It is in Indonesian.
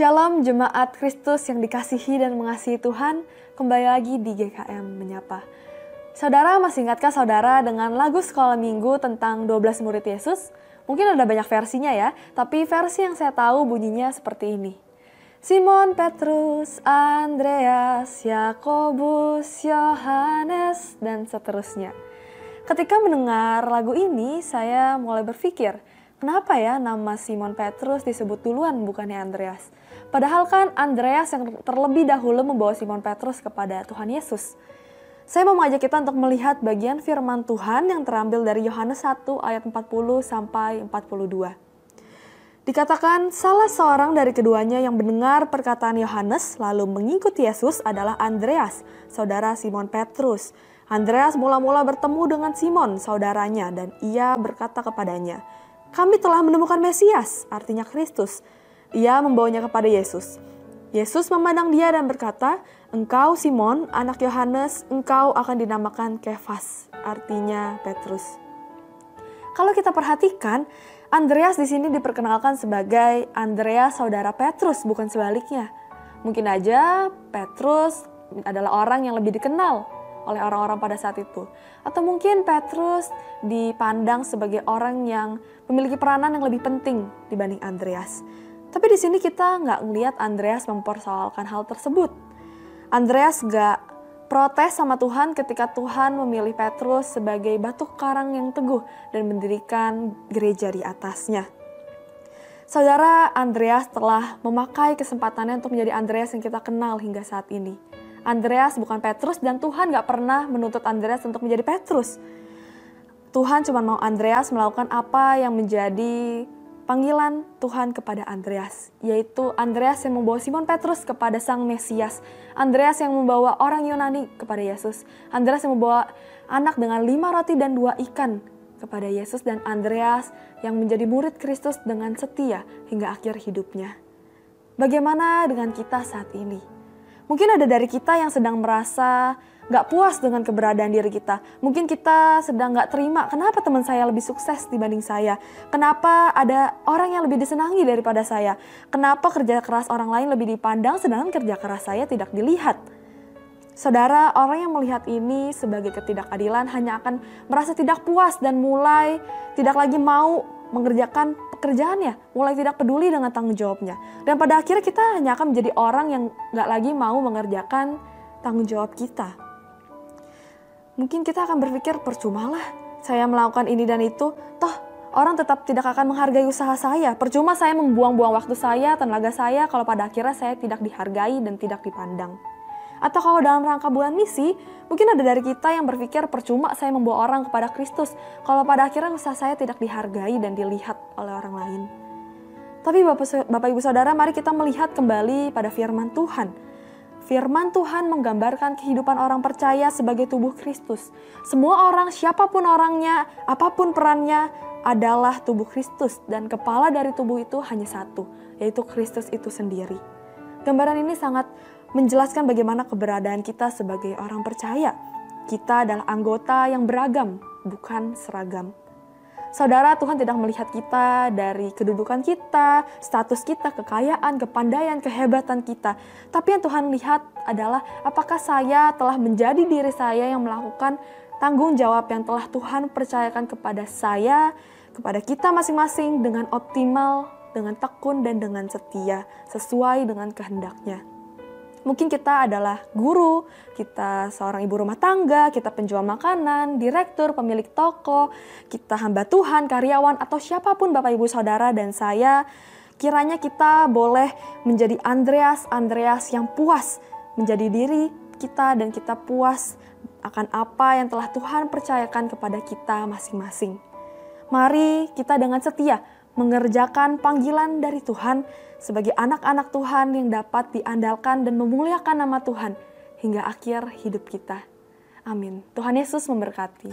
Shalom Jemaat Kristus yang dikasihi dan mengasihi Tuhan, kembali lagi di GKM Menyapa. Saudara, masih ingatkah saudara dengan lagu sekolah minggu tentang 12 murid Yesus? Mungkin ada banyak versinya ya, tapi versi yang saya tahu bunyinya seperti ini. Simon, Petrus, Andreas, Yakobus, Yohanes, dan seterusnya. Ketika mendengar lagu ini, saya mulai berpikir, kenapa ya nama Simon Petrus disebut duluan bukannya Andreas? Padahal kan Andreas yang terlebih dahulu membawa Simon Petrus kepada Tuhan Yesus. Saya mau mengajak kita untuk melihat bagian firman Tuhan yang terambil dari Yohanes 1 ayat 40 sampai 42. Dikatakan salah seorang dari keduanya yang mendengar perkataan Yohanes lalu mengikuti Yesus adalah Andreas, saudara Simon Petrus. Andreas mula-mula bertemu dengan Simon, saudaranya, dan ia berkata kepadanya, "Kami telah menemukan Mesias," artinya Kristus. Ia membawanya kepada Yesus. Yesus memandang dia dan berkata, "Engkau Simon, anak Yohanes, engkau akan dinamakan Kefas," artinya Petrus. Kalau kita perhatikan, Andreas di sini diperkenalkan sebagai Andreas saudara Petrus, bukan sebaliknya. Mungkin aja Petrus adalah orang yang lebih dikenal oleh orang-orang pada saat itu. Atau mungkin Petrus dipandang sebagai orang yang memiliki peranan yang lebih penting dibanding Andreas. Tapi di sini kita nggak ngelihat Andreas mempersoalkan hal tersebut. Andreas nggak protes sama Tuhan ketika Tuhan memilih Petrus sebagai batu karang yang teguh dan mendirikan gereja di atasnya. Saudara, Andreas telah memakai kesempatannya untuk menjadi Andreas yang kita kenal hingga saat ini. Andreas bukan Petrus dan Tuhan gak pernah menuntut Andreas untuk menjadi Petrus. Tuhan cuma mau Andreas melakukan apa yang menjadi panggilan Tuhan kepada Andreas. Yaitu Andreas yang membawa Simon Petrus kepada Sang Mesias. Andreas yang membawa orang Yunani kepada Yesus. Andreas yang membawa anak dengan 5 roti dan 2 ikan kepada Yesus. Dan Andreas yang menjadi murid Kristus dengan setia hingga akhir hidupnya. Bagaimana dengan kita saat ini? Mungkin ada dari kita yang sedang merasa gak puas dengan keberadaan diri kita. Mungkin kita sedang gak terima, kenapa teman saya lebih sukses dibanding saya? Kenapa ada orang yang lebih disenangi daripada saya? Kenapa kerja keras orang lain lebih dipandang sedangkan kerja keras saya tidak dilihat? Saudara, orang yang melihat ini sebagai ketidakadilan hanya akan merasa tidak puas dan mulai tidak lagi mau mengerjakan pekerjaannya, mulai tidak peduli dengan tanggung jawabnya. Dan pada akhirnya kita hanya akan menjadi orang yang gak lagi mau mengerjakan tanggung jawab kita. Mungkin kita akan berpikir, percumalah saya melakukan ini dan itu, toh orang tetap tidak akan menghargai usaha saya. Percuma saya membuang-buang waktu saya, tenaga saya, kalau pada akhirnya saya tidak dihargai dan tidak dipandang. Atau kalau dalam rangka bulan misi, mungkin ada dari kita yang berpikir percuma saya membawa orang kepada Kristus kalau pada akhirnya usaha saya tidak dihargai dan dilihat oleh orang lain. Tapi Bapak Ibu Saudara, mari kita melihat kembali pada firman Tuhan. Firman Tuhan menggambarkan kehidupan orang percaya sebagai tubuh Kristus. Semua orang, siapapun orangnya, apapun perannya, adalah tubuh Kristus. Dan kepala dari tubuh itu hanya satu, yaitu Kristus itu sendiri. Gambaran ini sangat menjelaskan bagaimana keberadaan kita sebagai orang percaya. Kita adalah anggota yang beragam, bukan seragam. Saudara, Tuhan tidak melihat kita dari kedudukan kita, status kita, kekayaan, kepandaian, kehebatan kita. Tapi yang Tuhan lihat adalah apakah saya telah menjadi diri saya yang melakukan tanggung jawab yang telah Tuhan percayakan kepada saya, kepada kita masing-masing dengan optimal, dengan tekun dan dengan setia, sesuai dengan kehendaknya. Mungkin kita adalah guru, kita seorang ibu rumah tangga, kita penjual makanan, direktur, pemilik toko, kita hamba Tuhan, karyawan, atau siapapun Bapak Ibu Saudara dan saya, kiranya kita boleh menjadi Andreas yang puas menjadi diri kita dan kita puas akan apa yang telah Tuhan percayakan kepada kita masing-masing. Mari kita dengan setia mengerjakan panggilan dari Tuhan sebagai anak-anak Tuhan yang dapat diandalkan dan memuliakan nama Tuhan hingga akhir hidup kita. Amin. Tuhan Yesus memberkati.